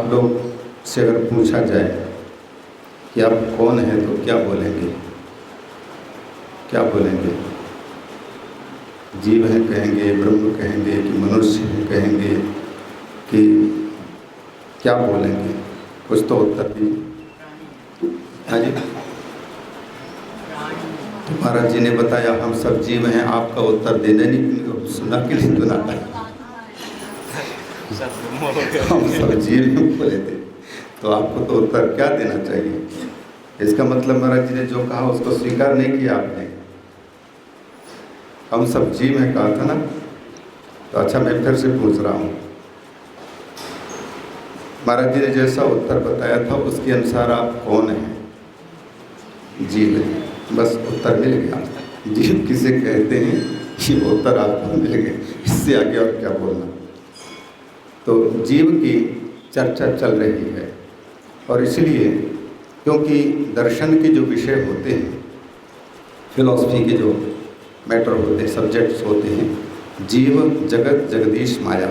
आप लोग से अगर पूछा जाए कि आप कौन हैं तो क्या बोलेंगे? क्या बोलेंगे? जीव हैं कहेंगे, ब्रह्म कहेंगे कि मनुष्य हैं कहेंगे कि क्या बोलेंगे? कुछ तो उत्तर दीजिए। हाँ जी, तो महाराज जी ने बताया हम सब जीव हैं, आपका उत्तर देने नहीं सुना कि नहीं सुना? हम सब जीव हैं बोले थे, तो आपको तो उत्तर क्या देना चाहिए? इसका मतलब महाराज जी ने जो कहा उसको स्वीकार नहीं किया आपने। हम सब जीव हैं कहा था ना, तो अच्छा मैं फिर से पूछ रहा हूँ। महाराज जी ने जैसा उत्तर बताया था उसके अनुसार आप कौन हैं? जीव हैं, बस उत्तर मिल गया। जीव किसे कहते हैं ये उत्तर आपको मिल गया, इससे आगे और क्या बोलना। तो जीव की चर्चा चल रही है और इसलिए क्योंकि दर्शन के जो विषय होते हैं, फिलॉसफी के जो मैटर होते हैं, सब्जेक्ट्स होते हैं, जीव, जगत, जगदीश, माया,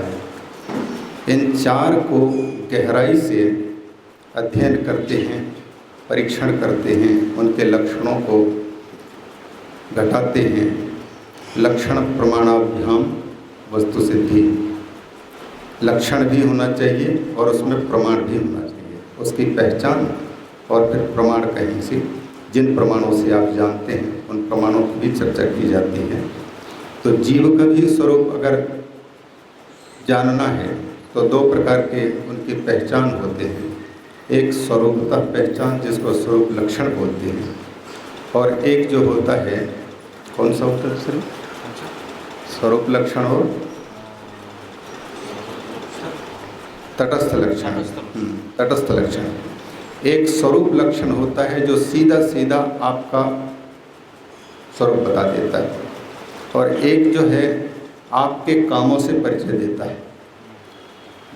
इन चार को गहराई से अध्ययन करते हैं, परीक्षण करते हैं, उनके लक्षणों को घटाते हैं। लक्षण प्रमाणाभ्याम वस्तु सिद्धि, लक्षण भी होना चाहिए और उसमें प्रमाण भी होना चाहिए, उसकी पहचान और फिर प्रमाण कहीं से, जिन प्रमाणों से आप जानते हैं उन प्रमाणों की भी चर्चा की जाती है। तो जीव का भी स्वरूप अगर जानना है तो दो प्रकार के उनकी पहचान होते हैं। एक स्वरूपतः पहचान जिसको स्वरूप लक्षण बोलते हैं, और एक जो होता है, कौन सा होता है सर? स्वरूप लक्षण और तटस्थ लक्षण। तटस्थ लक्षण। एक स्वरूप लक्षण होता है जो सीधा सीधा आपका स्वरूप बता देता है, और एक जो है आपके कामों से परिचय देता है।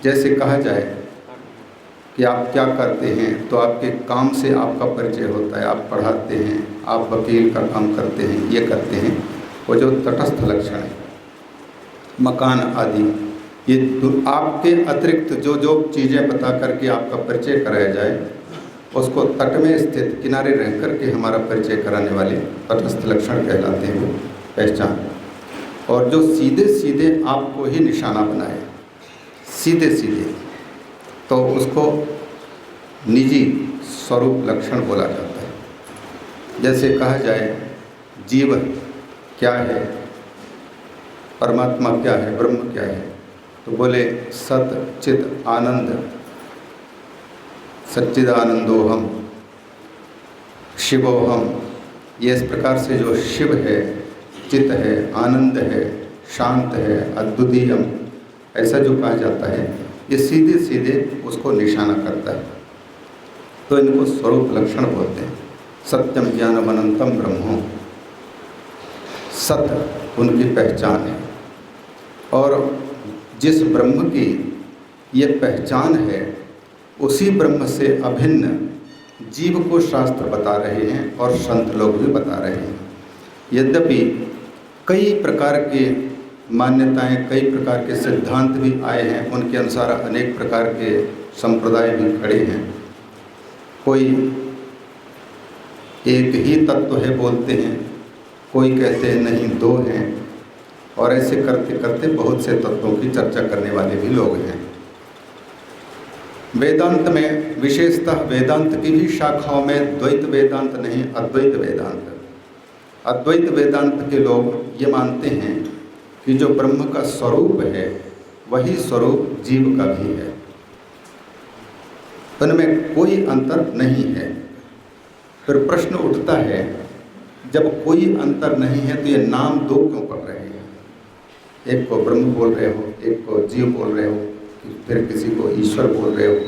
जैसे कहा जाए कि आप क्या करते हैं तो आपके काम से आपका परिचय होता है। आप पढ़ाते हैं, आप वकील का काम करते हैं, ये करते हैं, वो जो तटस्थ लक्षण है, मकान आदि, ये आपके अतिरिक्त जो जो चीज़ें बता करके आपका परिचय कराया जाए उसको तट में स्थित किनारे रह कर के हमारा परिचय कराने वाले तटस्थ लक्षण कहलाते हैं, वो पहचान। और जो सीधे सीधे आपको ही निशाना बनाए, सीधे सीधे, तो उसको निजी स्वरूप लक्षण बोला जाता है। जैसे कहा जाए जीव क्या है, परमात्मा क्या है, ब्रह्म क्या है, तो बोले सत चित आनंद, सच्चिदानंदोहम, शिवोहम। ये इस प्रकार से जो शिव है, चित है, आनंद है, शांत है, अद्वितीयम, ऐसा जो कहा जाता है, ये सीधे सीधे उसको निशाना करता है। तो इनको स्वरूप लक्षण बोलते हैं। सत्यम ज्ञानम अनंतम ब्रह्मो, सत्य उनकी पहचान है। और जिस ब्रह्म की ये पहचान है उसी ब्रह्म से अभिन्न जीव को शास्त्र बता रहे हैं और संत लोग भी बता रहे हैं। यद्यपि कई प्रकार के मान्यताएं, कई प्रकार के सिद्धांत भी आए हैं, उनके अनुसार अनेक प्रकार के संप्रदाय भी खड़े हैं। कोई एक ही तत्व है बोलते हैं, कोई कहते हैं नहीं दो हैं, और ऐसे करते करते बहुत से तत्वों की चर्चा करने वाले भी लोग हैं। वेदांत में विशेषतः वेदांत की भी शाखाओं में द्वैत वेदांत नहीं, अद्वैत वेदांत। अद्वैत वेदांत के लोग ये मानते हैं कि जो ब्रह्म का स्वरूप है वही स्वरूप जीव का भी है, उनमें कोई अंतर नहीं है। फिर प्रश्न उठता है, जब कोई अंतर नहीं है तो ये नाम दो क्यों पड़ रहे हैं? एक को ब्रह्म बोल रहे हो, एक को जीव बोल रहे हो, फिर किसी को ईश्वर बोल रहे हो,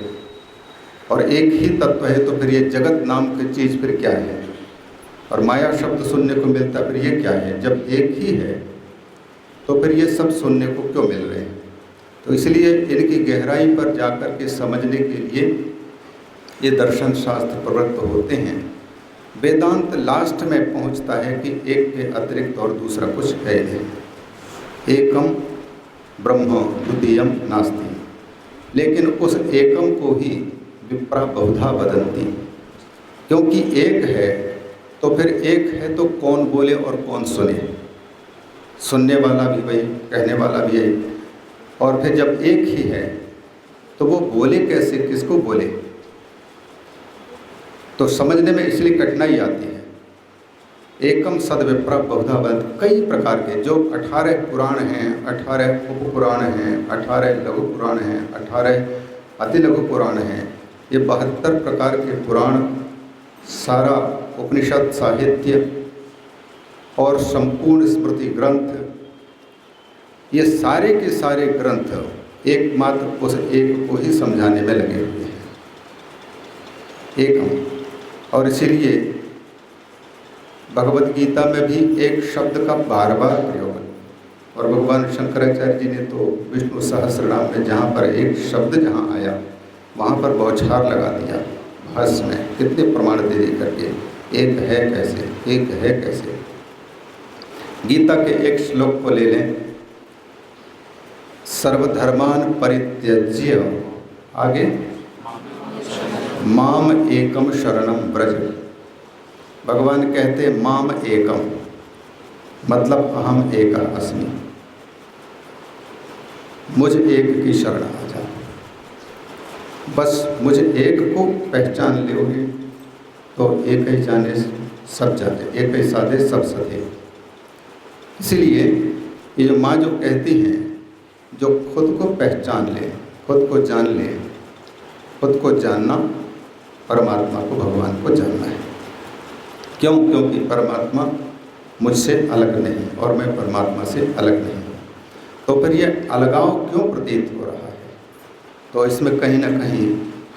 और एक ही तत्व है तो फिर ये जगत नाम की चीज़ फिर क्या है? और माया शब्द सुनने को मिलता, फिर ये क्या है? जब एक ही है तो फिर ये सब सुनने को क्यों मिल रहे हैं? तो इसलिए इनकी गहराई पर जाकर के समझने के लिए ये दर्शन शास्त्र प्रवृत्त होते हैं। वेदांत लास्ट में पहुंचता है कि एक के अतिरिक्त और दूसरा कुछ है नहीं, एकम ब्रह्म द्वितीयम नास्ति। लेकिन उस एकम को ही विप्रा बहुधा वदंती, क्योंकि एक है तो फिर एक है तो कौन बोले और कौन सुने, सुनने वाला भी वही, कहने वाला भी यही। और फिर जब एक ही है तो वो बोले कैसे, किसको बोले, तो समझने में इसलिए कठिनाई आती है। एकम सद विप्रा बहुधा वदंती, कई प्रकार के जो 18 पुराण हैं, 18 उप पुराण हैं, 18 लघु पुराण हैं, 18 अति लघु पुराण हैं, ये 72 प्रकार के पुराण, सारा उपनिषद साहित्य और संपूर्ण स्मृति ग्रंथ, ये सारे के सारे ग्रंथ एकमात्र उस एक को ही समझाने में लगे हुए हैं, एकम। और इसीलिए भगवत गीता में भी एक शब्द का बार बार प्रयोग है, और भगवान शंकराचार्य जी ने तो विष्णु सहस्रनाम में जहाँ पर एक शब्द जहाँ आया वहाँ पर बौछार लगा दिया भाष्य में, कितने प्रमाण दे दे करके, एक है कैसे, एक है कैसे। गीता के एक श्लोक को ले लें, सर्वधर्मान परित्यज्य, आगे माम एकम शरणम व्रज। भगवान कहते माम एकम, मतलब अहम एक अस्मि, मुझ एक की शरण आ जा। बस मुझे एक को पहचान लोगे तो एक ही जाने सब जाने, एक ही साधे सब सधे। इसलिए ये जो माँ जो कहती हैं, जो खुद को पहचान ले, खुद को जान ले, खुद को जानना परमात्मा को, भगवान को जानना है। क्यों? क्योंकि परमात्मा मुझसे अलग नहीं और मैं परमात्मा से अलग नहीं हूँ। तो फिर ये अलगाव क्यों प्रतीत हो रहा है? तो इसमें कहीं ना कहीं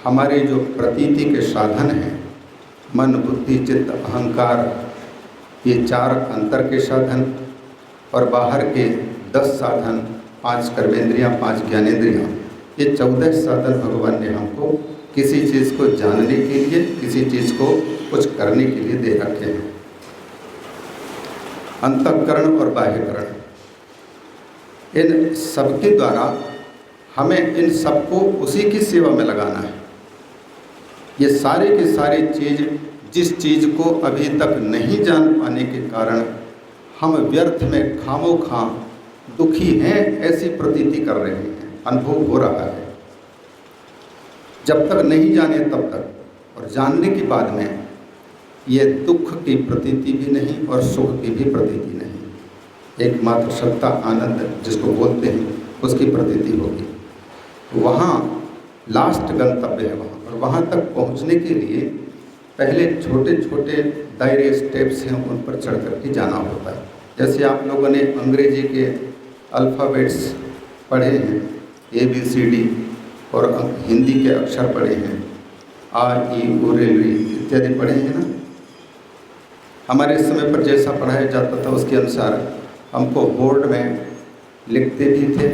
हमारे जो प्रतीति के साधन हैं, मन बुद्धि चित्त अहंकार, ये 4 अंतर के साधन, और बाहर के 10 साधन, 5 कर्मेंद्रियाँ, 5 ज्ञानेंद्रियाँ, ये 14 साधन भगवान ने हमको किसी चीज़ को जानने के लिए, किसी चीज़ को कुछ करने के लिए दे रखे हैं। अंतःकरण और बाह्यकरण, इन सबके द्वारा हमें इन सबको उसी की सेवा में लगाना है। ये सारे के सारे चीज़, जिस चीज़ को अभी तक नहीं जान पाने के कारण हम व्यर्थ में खामोखा दुखी हैं, ऐसी प्रतीति कर रहे हैं, अनुभव हो रहा है। जब तक नहीं जाने तब तक, और जानने के बाद में ये दुख की प्रतीति भी नहीं और सुख की भी प्रतीति नहीं, एकमात्र सत्ता आनंद जिसको बोलते हैं उसकी प्रतीति होगी। वहाँ लास्ट गंतव्य है वहाँ, और वहाँ तक पहुँचने के लिए पहले छोटे छोटे दायरे स्टेप्स हैं, उन पर चढ़ कर के जाना होता है। जैसे आप लोगों ने अंग्रेजी के अल्फ़ाबेट्स पढ़े हैं, ABCD, और हिंदी के अक्षर पढ़े हैं, आ ई उ रे री इत्यादि पढ़े हैं ना। हमारे समय पर जैसा पढ़ाया जाता था उसके अनुसार हमको बोर्ड में लिखते भी थे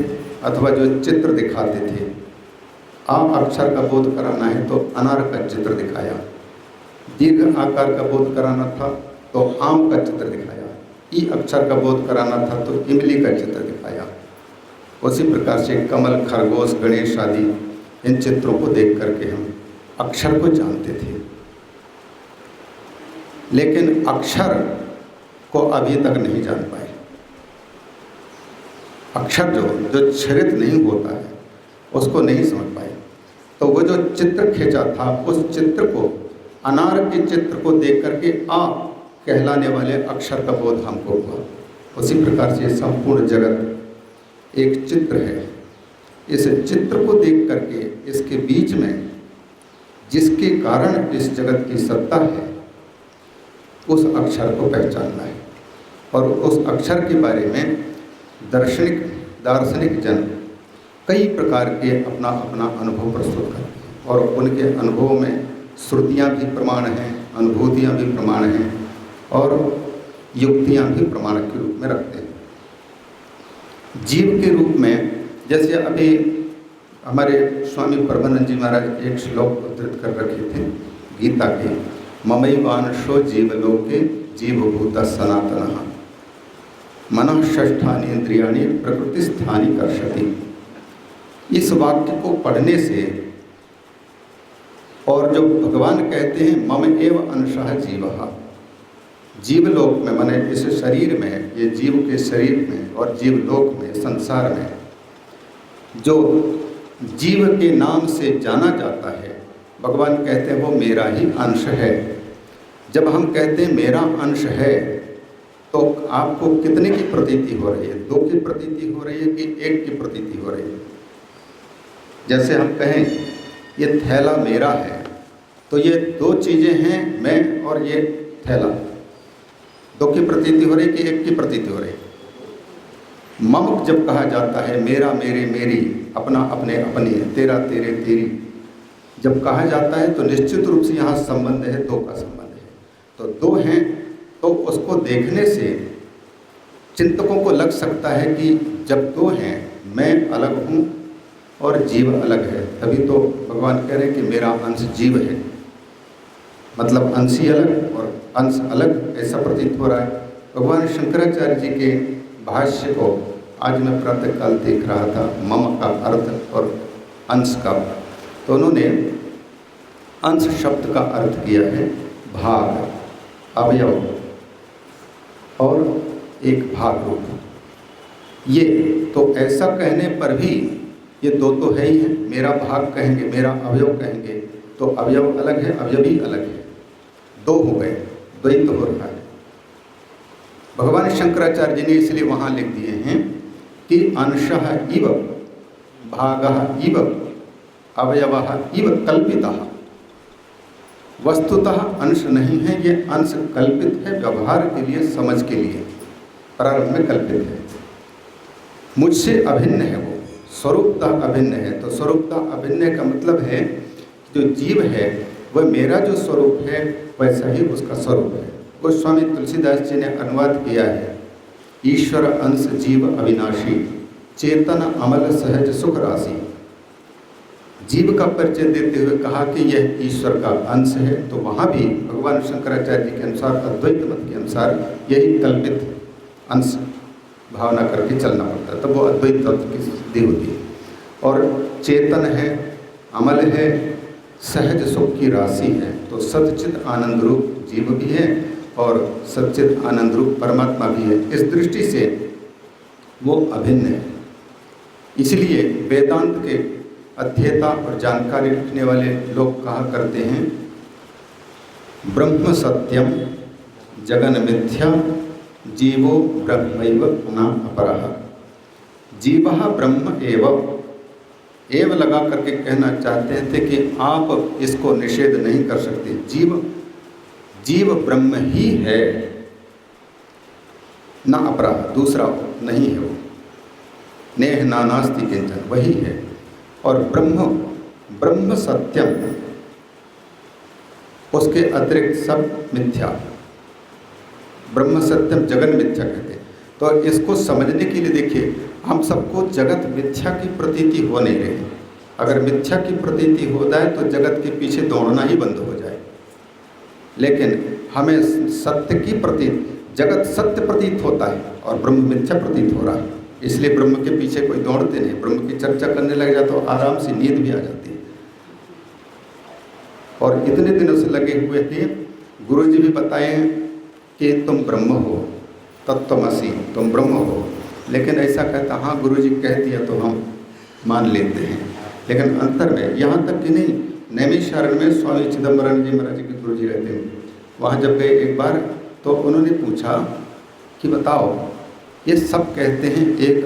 अथवा जो चित्र दिखाते थे। आ अक्षर का बोध कराना है तो अनार का चित्र दिखाया, दीर्घ आकार का बोध कराना था तो आम का चित्र दिखाया, ई अक्षर का बोध कराना था तो इमली का चित्र दिखाया। उसी प्रकार से कमल, खरगोश, गणेश आदि इन चित्रों को देख करके हम अक्षर को जानते थे। लेकिन अक्षर को अभी तक नहीं जान पाए। अक्षर जो क्षरित नहीं होता है उसको नहीं समझ पाए। तो वो जो चित्र खींचा था, उस चित्र को, अनार के चित्र को देख करके आ कहलाने वाले अक्षर का बोध हमको हुआ। उसी प्रकार से संपूर्ण जगत एक चित्र है। इस चित्र को देख करके इसके बीच में जिसके कारण इस जगत की सत्ता है, उस अक्षर को पहचानना है। और उस अक्षर के बारे में दार्शनिक जन कई प्रकार के अपना अपना अनुभव प्रस्तुत करते हैं, और उनके अनुभव में श्रुतियाँ भी प्रमाण हैं, अनुभूतियाँ भी प्रमाण हैं, और युक्तियाँ भी प्रमाण के रूप में रखते हैं। जीव के रूप में जैसे अभी हमारे स्वामी परमानंद जी महाराज एक श्लोक उद्धृत कर रखे थे गीता के, ममैवांशो जीवलोके जीवभूत सनातनः मनः षष्ठानि इंद्रियाणि प्रकृतिस्थानि कर्षति। इस वाक्य को पढ़ने से, और जो भगवान कहते हैं मम एव अंशः जीवः, जीवलोक में, माने इस शरीर में, ये जीव के शरीर में और जीवलोक में, संसार में जो जीव के नाम से जाना जाता है, भगवान कहते हैं वो मेरा ही अंश है। जब हम कहते हैं मेरा अंश है, तो आपको कितने की प्रतीति हो रही है? 2 की प्रतीति हो रही है कि 1 की प्रतीति हो रही है? जैसे हम कहें ये थैला मेरा है, तो ये 2 चीज़ें हैं, मैं और ये थैला। 2 की प्रतीति हो रही है कि 1 की प्रतीति हो रही है? मम जब कहा जाता है, मेरा मेरे मेरी, अपना अपने अपनी, तेरा तेरे तेरी, जब कहा जाता है तो निश्चित रूप से यहाँ संबंध है, 2 का संबंध है। तो 2 हैं, तो उसको देखने से चिंतकों को लग सकता है कि जब 2 हैं, मैं अलग हूँ और जीव अलग है, तभी तो भगवान कह रहे हैं कि मेरा अंश जीव है, मतलब अंशी अलग और अंश अलग, ऐसा प्रतीत हो रहा है। भगवान शंकराचार्य जी के भाष्य को आज मैं प्रातःकाल देख रहा था, मम का अर्थ और अंश का, तो उन्होंने अंश शब्द का अर्थ किया है भाग, अवयव और एक भाग रूप। ये तो ऐसा कहने पर भी ये 2 तो है ही है, मेरा भाग कहेंगे, मेरा अवयव कहेंगे, तो अवयव अलग है, अवयवी अलग है, 2 हो गए, द्वैत हो रहा है। भगवान शंकराचार्य जी ने इसलिए वहाँ लिख दिए हैं कि अंशः इव भागः इव अवयवः इव कल्पितः। वस्तुतः अंश नहीं है, ये अंश कल्पित है, व्यवहार के लिए, समझ के लिए प्रारंभ में कल्पित है। मुझसे अभिन्न है वो, स्वरूपतः अभिन्न है। तो स्वरूपतः अभिन्न का मतलब है जो जीव है वह मेरा जो स्वरूप है वैसा ही उसका स्वरूप है। गोस्वामी तुलसीदास जी ने अनुवाद किया है, ईश्वर अंश जीव अविनाशी, चेतन अमल सहज सुख राशि। जीव का परिचय देते हुए कहा कि यह ईश्वर का अंश है, तो वहाँ भी भगवान शंकराचार्य जी के अनुसार, अद्वैत मत के अनुसार, यही कल्पित अंश भावना करके चलना पड़ता है, तब वो अद्वैत तत्व की सिद्धि होती है। और चेतन है, अमल है, सहज सुख की राशि है, तो सच्चित आनंद रूप जीव भी है और सच्चित आनंद रूप परमात्मा भी है। इस दृष्टि से वो अभिन्न है। इसलिए वेदांत के अध्येता और जानकारी रखने वाले लोग कहा करते हैं, ब्रह्म सत्यम जगन मिथ्या जीवो ब्रह्मैव न अपरः। जीवः ब्रह्म एव लगा करके कहना चाहते थे कि आप इसको निषेध नहीं कर सकते। जीव ब्रह्म ही है, न अपरः, दूसरा नहीं है वो। नेह नानास्ति किंचन, वही है। और ब्रह्म सत्यम, उसके अतिरिक्त सब मिथ्या। ब्रह्म सत्यम जगन मिथ्या कहते हैं। तो इसको समझने के लिए देखिए, हम सबको जगत मिथ्या की प्रतीति हो नहीं रही। अगर मिथ्या की प्रतीति हो जाए तो जगत के पीछे दौड़ना ही बंद हो जाए। लेकिन हमें सत्य की प्रतीत, जगत सत्य प्रतीत होता है और ब्रह्म मिथ्या प्रतीत हो रहा है, इसलिए ब्रह्म के पीछे कोई दौड़ते नहीं। ब्रह्म की चर्चा करने लग जाए तो आराम से नींद भी आ जाती है। और इतने दिनों से लगे हुए थे, गुरु जी भी बताए कि तुम ब्रह्म हो, तत्त्वमसि, तुम ब्रह्म हो। लेकिन ऐसा कहता, हाँ गुरु जी कह दिया तो हम मान लेते हैं, लेकिन अंतर में, यहाँ तक कि नहीं, नैमिषारण्य में स्वामी चिदम्बरम जी महाराज के गुरु जी रहते हैं, वहाँ जब गए एक बार तो उन्होंने पूछा कि बताओ, ये सब कहते हैं एक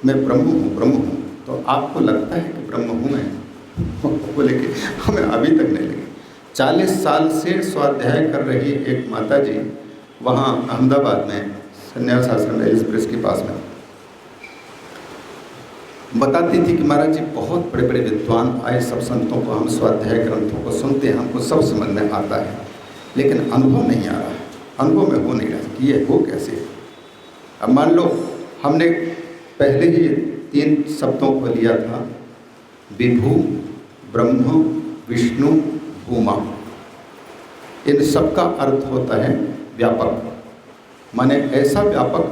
मैं ब्रह्म हूँ, तो आपको लगता है कि ब्रह्म हूँ मैं? बोले कि हमें अभी तक नहीं लगी। 40 साल से स्वाध्याय कर रही एक माता जी वहाँ अहमदाबाद में संन्यास आश्रम एक्सप्रेस के पास में बताती थी कि महाराज जी बहुत बड़े बड़े विद्वान आए, सब संतों को हम स्वाध्याय ग्रंथों को सुनते हैं, हमको सब समझ में आता है, लेकिन अनुभव नहीं आ रहा है, अनुभव में हो नहीं रहा कि ये हो कैसे। अब मान लो हमने पहले ही 3 शब्दों को लिया था, विभु, ब्रह्म, विष्णु, भूमा। इन सब का अर्थ होता है व्यापक, माने ऐसा व्यापक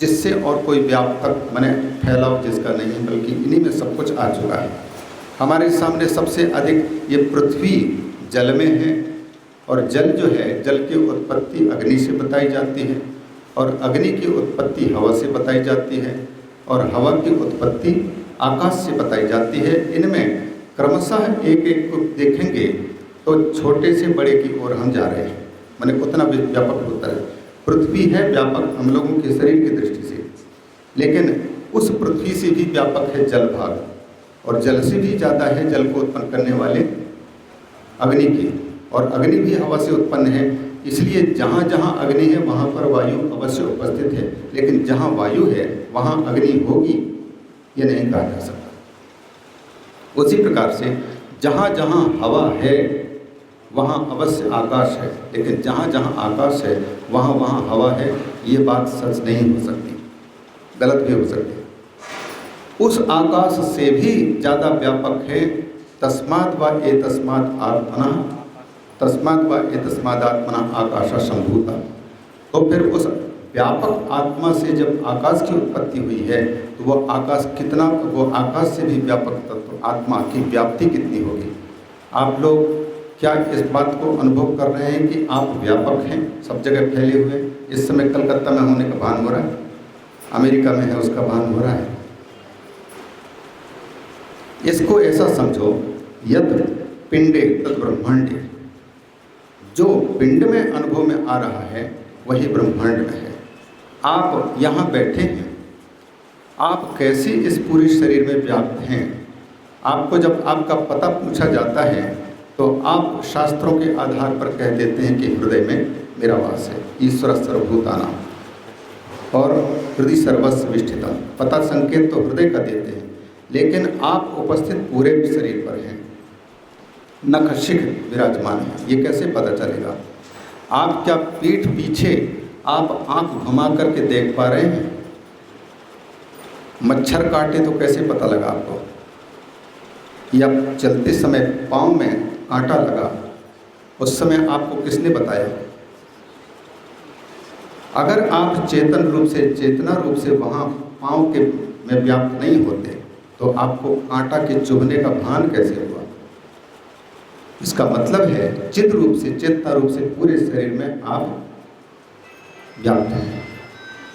जिससे और कोई व्यापक माने फैलाव जिसका नहीं है, बल्कि इन्हीं में सब कुछ आ चुका है। हमारे सामने सबसे अधिक ये पृथ्वी जल में है, और जल जो है, जल की उत्पत्ति अग्नि से बताई जाती है, और अग्नि की उत्पत्ति हवा से बताई जाती है, और हवा की उत्पत्ति आकाश से बताई जाती है। इनमें क्रमशः एक एक को देखेंगे तो छोटे से बड़े की ओर हम जा रहे हैं, माने उतना व्यापक होता है। पृथ्वी है व्यापक हम लोगों के शरीर की दृष्टि से, लेकिन उस पृथ्वी से भी व्यापक है जल भाग, और जल से भी ज़्यादा है जल को उत्पन्न करने वाले अग्नि की, और अग्नि भी हवा से उत्पन्न है। इसलिए जहाँ जहाँ अग्नि है वहाँ पर वायु अवश्य उपस्थित है, लेकिन जहाँ वायु है वहाँ अग्नि होगी ये नहीं कहा जा सकता। उसी प्रकार से जहाँ जहाँ हवा है वहाँ अवश्य आकाश है, लेकिन जहाँ जहाँ आकाश है वहाँ वहाँ हवा है, ये बात सच नहीं हो सकती, गलत भी हो सकती है। उस आकाश से भी ज़्यादा व्यापक है तस्मात् व एतस्मात् आत्मनः, तस्मात् व एतस्मात् आत्मनः आकाश संभूता। तो फिर उस व्यापक आत्मा से जब आकाश की उत्पत्ति हुई है तो वो आकाश कितना, वो आकाश से भी व्यापक तत्व आत्मा की व्याप्ति कितनी होगी। आप लोग क्या इस बात को अनुभव कर रहे हैं कि आप व्यापक हैं, सब जगह फैले हुए? इस समय कलकत्ता में होने का भान हो रहा है, अमेरिका में है उसका भान हो रहा है। इसको ऐसा समझो, यद पिंडे तद ब्रह्मांडे, जो पिंड में अनुभव में आ रहा है वही ब्रह्मांड में है। आप यहाँ बैठे हैं, आप कैसे इस पूरे शरीर में व्याप्त हैं? आपको जब आपका पता पूछा जाता है तो आप शास्त्रों के आधार पर कह देते हैं कि हृदय में मेरा वास है, ईश्वर सर्वभूतानां, और हृदय सर्वस्व विष्ठितम्। पता संकेत तो हृदय का देते हैं, लेकिन आप उपस्थित पूरे शरीर पर हैं, नख शिख विराजमान है, ये कैसे पता चलेगा? आप क्या पीठ पीछे आप आंख घुमा करके देख पा रहे हैं? मच्छर काटे तो कैसे पता लगा आपको? या चलते समय पाँव में कांटा लगा, उस समय आपको किसने बताया? अगर आप चेतन रूप से, चेतना रूप से वहाँ पाँव के में व्याप्त नहीं होते तो आपको कांटा के चुभने का भान कैसे हुआ? इसका मतलब है चित्त रूप से, चेतना रूप से पूरे शरीर में आप व्याप्त हैं।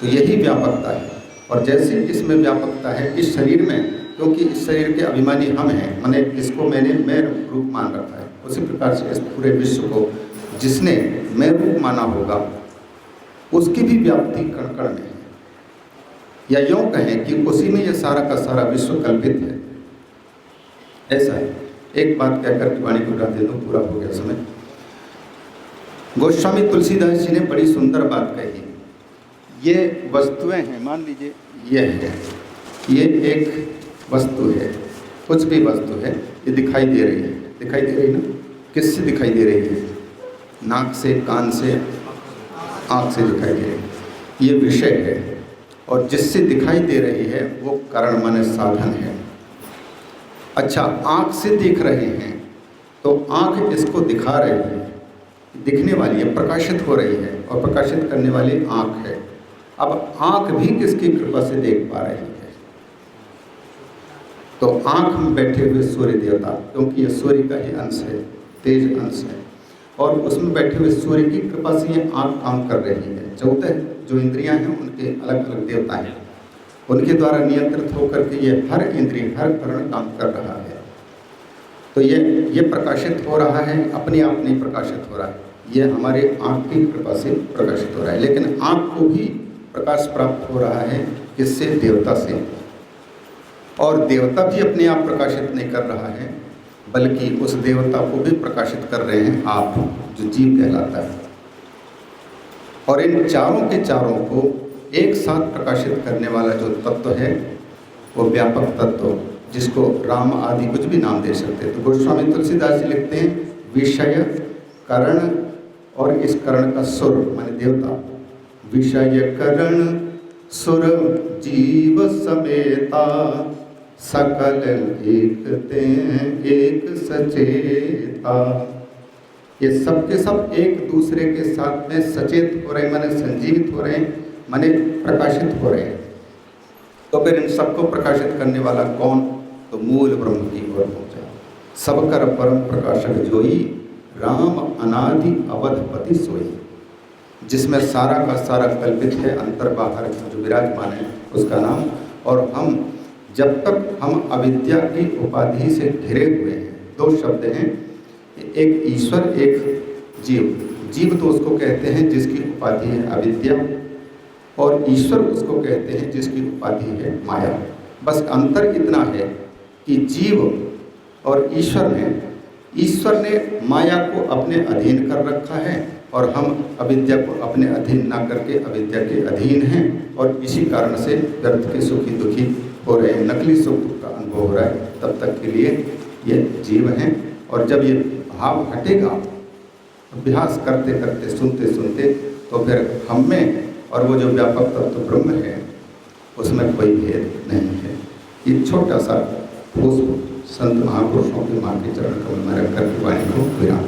तो यही व्यापकता है। और जैसे इसमें व्यापकता है इस शरीर में, क्योंकि इस शरीर के अभिमानी हम हैं, मैंने इसको मैं रूप मान रखा है, उसी प्रकार से इस पूरे विश्व को जिसने मैं रूप माना होगा उसकी भी व्याप्ति कण कण में है। या यूँ कहें कि उसी में यह सारा का सारा विश्व कल्पित है। ऐसा है। एक बात कहकर के वाणी को विराम दे दूँ, पूरा हो गया समय। गोस्वामी तुलसीदास जी ने बड़ी सुंदर बात कही। ये वस्तुएं हैं, मान लीजिए ये है, ये एक वस्तु है, कुछ भी वस्तु है, ये दिखाई दे रही है, दिखाई दे रही ना? किससे दिखाई दे रही है? नाक से, कान से, आँख से दिखाई दे रही है। ये विषय है, और जिससे दिखाई दे रही है वो कारण माने साधन है। अच्छा, आँख से देख रहे हैं तो आँख इसको दिखा रही है, दिखने वाली है, प्रकाशित हो रही है, और प्रकाशित करने वाली आँख है। अब आँख भी किसकी कृपा से देख पा रही है? तो आँख में बैठे हुए सूर्य देवता, क्योंकि ये सूर्य का ही अंश है, तेज अंश है, और उसमें बैठे हुए सूर्य की कृपा से ये आँख काम कर रही है। 14 जो इंद्रियां हैं उनके अलग अलग देवता हैं, उनके द्वारा नियंत्रित होकर के ये हर इंद्रिय, हर कर्ण काम कर रहा है। तो ये प्रकाशित हो रहा है, अपने आप नहीं प्रकाशित हो रहा है, ये हमारे आँख की कृपा से प्रकाशित हो रहा है। लेकिन आँख को भी प्रकाश प्राप्त हो रहा है किससे? देवता से। और देवता भी अपने आप प्रकाशित नहीं कर रहा है, बल्कि उस देवता को भी प्रकाशित कर रहे हैं आप, जो जीव कहलाता है। और इन चारों के चारों को एक साथ प्रकाशित करने वाला जो तत्व है वो व्यापक तत्व, जिसको राम आदि कुछ भी नाम दे सकते हैं। तो गोस्वामी तुलसीदास जी लिखते हैं विषय, करण, और इस करण का सुर माने देवता। विषय करण सुर जीव समेता, सकल एक ते एक सचेता। ये सब के सब एक दूसरे के साथ में सचेत हो रहे, माने संजीवित हो रहे हैं, माने प्रकाशित हो रहे हैं। तो फिर इन सबको प्रकाशित करने वाला कौन? तो मूल ब्रह्म की ओर पहुँचा। सबकर परम प्रकाशक जोई, राम अनादि अवधपति सोई। जिसमें सारा का सारा कल्पित है, अंतर बाहर जो विराजमान है उसका नाम। और हम जब तक हम अविद्या की उपाधि से घिरे हुए हैं, दो शब्द हैं, एक ईश्वर एक जीव। जीव तो उसको कहते हैं जिसकी उपाधि है अविद्या, और ईश्वर उसको कहते हैं जिसकी उपाधि है माया। बस अंतर इतना है कि जीव और ईश्वर ने माया को अपने अधीन कर रखा है, और हम अविद्या को अपने अधीन ना करके अविद्या के अधीन हैं, और इसी कारण से व्यर्थ के सुखी दुखी हो रहे हैं, नकली सुख का अनुभव हो रहा है। तब तक के लिए ये जीव हैं। और जब ये भाव हटेगा, अभ्यास करते करते सुनते सुनते, तो फिर हम में और वो जो व्यापक तत्व ब्रह्म है उसमें कोई भेद नहीं है। ये छोटा सा ठोस संत महापुरुषों के माँ के चरण कमल में रख करके वाणी को विराम।